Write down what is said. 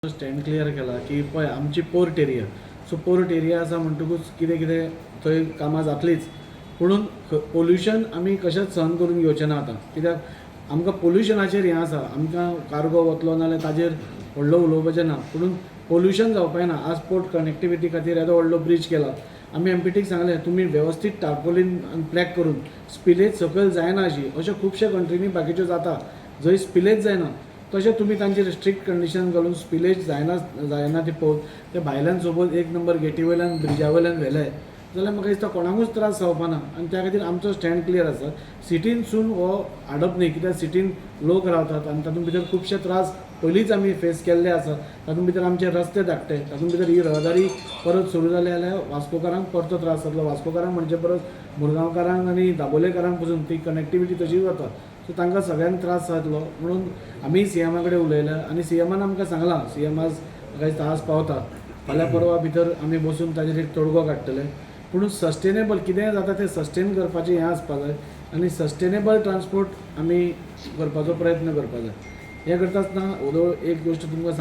Stand clear केला की पळय आमची port area, so port area आसा म्हणटकूच कितें कितें थंय कामां जातलीच, पुणून पोल्युशन आमी कशेंच सहन करून घेवचें ना आतां, कित्याक आमकां पोल्युशनाचेर हें आसा, आमकां कार्गो वतलो नाल्यार ताजेर व्हडलो उलोवपाचें ना, पुणून पोल्युशन जावपाक ना. आज पोर्ट कनेक्टिविटी खातीर येदो व्हडलो ब्रीज केला. आमी एमपीटीक सांगलें तुमी वेवस्थीत टार्पोलीन आनी प्लॅक करून स्पिलेज सकयल जायना अशी. अशें खुबशे कंट्रीनी बाकीच्यो जाता जंय स्पिलेज जायना, तशें तुमी तांचेर स्ट्रिक्ट कंडिशन घालून स्पिलेज जायना ती पळोवन ते भायल्यान सोबत एक नंबर गेटी वयल्यान ब्रिजा वयल्यान व्हेले जाल्यार म्हाका दिसता कोणाकूच त्रास जावपा ना. आनी त्या खातीर आमचो स्टँड क्लियर आसा. सिटीनसून हो हाडप न्ही, कित्याक सिटीन लोक रावतात आनी तातूंत भितर खुबशे त्रास पयलींच आमी फेस केल्ले आसा. तातूंत भितर आमचे रस्ते धाकटे, तातूंत भितर ही रहदारी परत सुरू जाली जाल्यार वास्कोकारांक परतो त्रास जातलो. वास्कोकारांक म्हणजे परत मुरगांवकारांक आनी दाबोलेकारांक पसून ती कनेक्टिविटी तशीच वता, सो तांकां सगळ्यांक त्रास जातलो. म्हणून आमी सीएमा कडेन उलयल्या आनी सीएमान आमकां सांगलां, सीएम आज म्हाका दिसता आज पावता, फाल्यां परवा भितर आमी बसून ताजेर एक तोडगो काडटले. पूण सस्टेनेबल कितेंय जाता तें सस्टेन करपाचें हें आसपा जाय आनी सस्टेनेबल ट्रान्सपोर्ट आमी करपाचो प्रयत्न करपा जाय. हें करता आसतना एक गोश्ट तुमकां